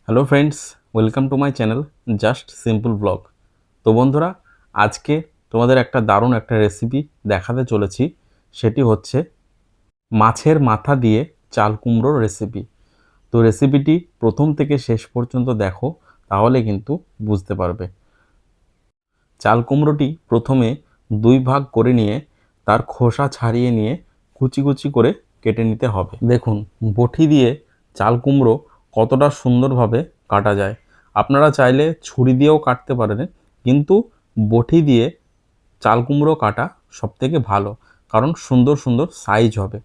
Hello friends, welcome to my channel just simple blog. তো বন্ধুরা, আজকে তোমাদের একটা দারুণ একটা রেসিপি দেখাতে চলেছি। সেটি হচ্ছে মাছের মাথা দিয়ে চাল কুমড়োর রেসিপি। তো রেসিপিটি প্রথম থেকে শেষ পর্যন্ত দেখো, তাহলে কিন্তু বুঝতে পারবে। চাল কুমড়োটি প্রথমে দুই ভাগ করে নিয়ে তার খোসা ছাড়িয়ে নিয়ে কুচি কুচি করে কেটে নিতে হবে। দেখুন, বটি দিয়ে চাল কুমড়ো কতটা সুন্দরভাবে কাটা যায়। আপনারা চাইলে ছুরি দিয়েও কাটতে পারেন, কিন্তু বটি দিয়ে চাল কুমড়ো কাটা সবথেকে ভালো, কারণ সুন্দর সুন্দর সাইজ হবে।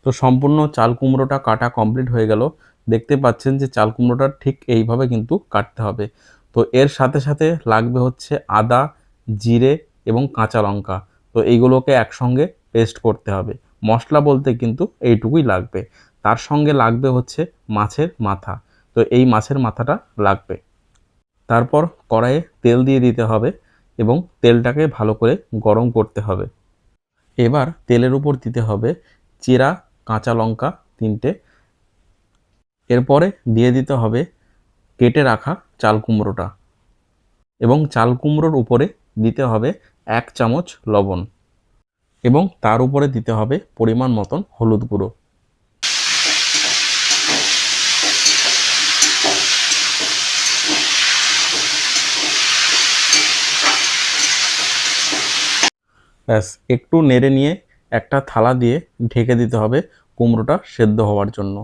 তো সম্পূর্ণ চাল কুমড়োটা কাটা কমপ্লিট হয়ে গেল। দেখতে পাচ্ছেন যে চাল কুমড়োটা ঠিক এইভাবে কিন্তু কাটতে হবে। তো এর সাথে সাথে লাগবে হচ্ছে আদা, জিরে এবং কাঁচা লঙ্কা। তো এইগুলোকে একসঙ্গে পেস্ট করতে হবে। মশলা বলতে কিন্তু এইটুকুই লাগবে। তার সঙ্গে লাগবে হচ্ছে মাছের মাথা। তো এই মাছের মাথাটা লাগবে। তারপর কড়াইয়ে তেল দিয়ে দিতে হবে এবং তেলটাকে ভালো করে গরম করতে হবে। এবার তেলের উপর দিতে হবে চিরা কাঁচা লঙ্কা 3টে। এরপরে দিয়ে দিতে হবে কেটে রাখা চাল কুমড়োটা এবং চাল কুমড়োর উপরে দিতে হবে 1 চামচ লবণ এবং তার উপরে দিতে হবে পরিমাণ মতন হলুদ গুঁড়ো। ব্যাস, একটু নেড়ে নিয়ে একটা থালা দিয়ে ঢেকে দিতে হবে কুমড়োটা সেদ্ধ হওয়ার জন্য।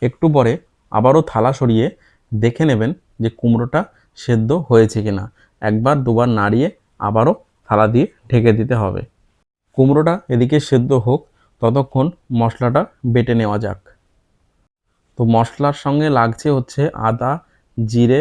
একটু পরে আবারও থালা সরিয়ে দেখে নেবেন যে কুমড়োটা সেদ্ধ হয়েছে কিনা। একবার দুবার নাড়িয়ে আবারও থালা দিয়ে ঢেকে দিতে হবে। কুমড়োটা এদিকে সেদ্ধ হোক, ততক্ষণ মশলাটা বেটে নেওয়া যাক। তো মশলার সঙ্গে লাগছে হচ্ছে আদা, জিরে,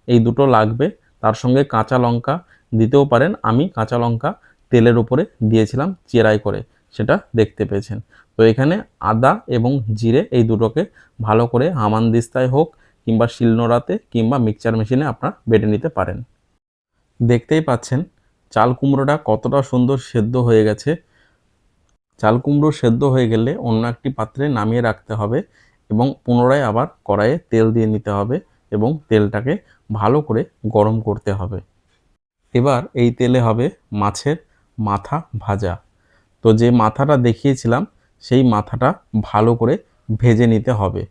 এই দুটো লাগবে। তার সঙ্গে কাঁচা লঙ্কা দিতেও পারেন। আমি কাঁচা লঙ্কা তেলের উপরে দিয়েছিলাম চেরাই করে, সেটা দেখতে পেয়েছেন। তো এখানে আদা এবং জিরে এই দুটোকে ভালো করে হামানদিস্তায় হোক কিংবা শিলনোড়াতে কিংবা মিক্সচার মেশিনে আপনারা বেটে নিতে পারেন। দেখতেই পাচ্ছেন চাল কুমড়োটা কতটা সুন্দর সেদ্ধ হয়ে গেছে। চাল কুমড়ো সেদ্ধ হয়ে গেলে অন্য একটি পাত্রে নামিয়ে রাখতে হবে এবং পুনরায় আবার কড়াইয়ে তেল দিয়ে নিতে হবে এবং তেলটাকে ভালো করে গরম করতে হবে। এবার এই তেলে হবে মাছের মাথা ভাজা। তো যে মাথাটা দেখিয়েছিলাম সেই মাথাটা ভালো করে ভেজে নিতে হবে।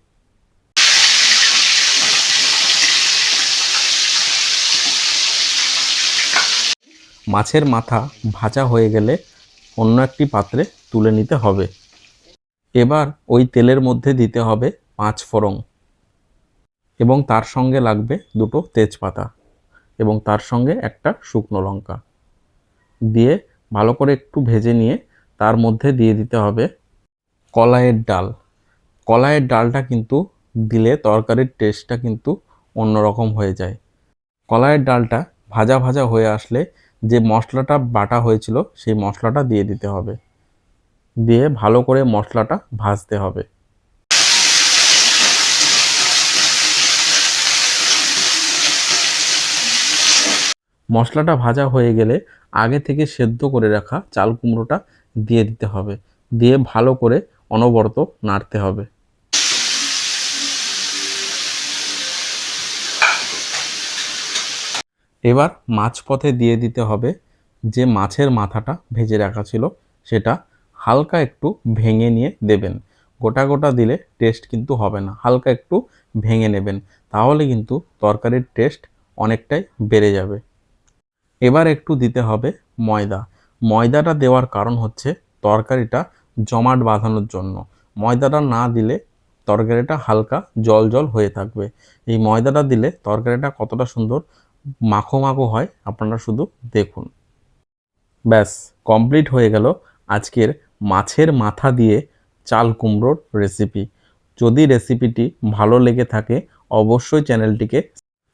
মাছের মাথা ভাজা হয়ে গেলে অন্য একটি পাত্রে তুলে নিতে হবে। এবার ওই তেলের মধ্যে দিতে হবে 5 ফোড়ন এবং তার সঙ্গে লাগবে 2টো তেজপাতা এবং তার সঙ্গে একটা শুকনো লঙ্কা দিয়ে ভালো করে একটু ভেজে নিয়ে তার মধ্যে দিয়ে দিতে হবে কলাইয়ের ডাল। কলাইয়ের ডালটা কিন্তু দিলে তরকারির টেস্টটা কিন্তু অন্যরকম হয়ে যায়। কলাইয়ের ডালটা ভাজা ভাজা হয়ে আসলে যে মশলাটা বাটা হয়েছিল সেই মশলাটা দিয়ে দিতে হবে, দিয়ে ভালো করে মশলাটা ভাজতে হবে। মশলাটা ভাজা হয়ে গেলে আগে থেকে সেদ্ধ করে রাখা চাল কুমড়োটা দিয়ে দিতে হবে, দিয়ে ভালো করে অনবরত নাড়তে হবে। এবার মাঝপথে দিয়ে দিতে হবে যে মাছের মাথাটা ভেজে রাখা ছিল, সেটা হালকা একটু ভেঙে নিয়ে দেবেন। গোটা গোটা দিলে টেস্ট কিন্তু হবে না, হালকা একটু ভেঙে নেবেন, তাহলে কিন্তু তরকারির টেস্ট অনেকটাই বেড়ে যাবে। এবার একটু দিতে হবে ময়দা। ময়দাটা দেওয়ার কারণ হচ্ছে তরকারিটা জমাট বাঁধানোর জন্য। ময়দাটা না দিলে তরকারিটা হালকা জল জল হয়ে থাকবে। এই ময়দাটা দিলে তরকারিটা কতটা সুন্দর মাখো মাখো হয় আপনারা শুধু দেখুন। ব্যাস, কমপ্লিট হয়ে গেল আজকের মাছের মাথা দিয়ে চাল কুমড়োর রেসিপি। যদি রেসিপিটি ভালো লেগে থাকে অবশ্যই চ্যানেলটিকে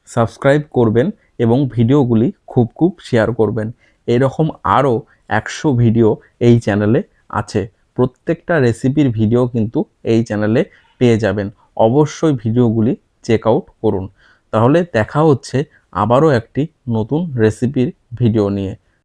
সাবস্ক্রাইব করবেন এবং ভিডিওগুলি খুব খুব শেয়ার করবেন। এরকম আরও 100 ভিডিও এই চ্যানেলে আছে। প্রত্যেকটা রেসিপির ভিডিও কিন্তু এই চ্যানেলে পেয়ে যাবেন। অবশ্যই ভিডিওগুলি চেক আউট করুন। তাহলে দেখা হচ্ছে আবারও একটি নতুন রেসিপির ভিডিও নিয়ে।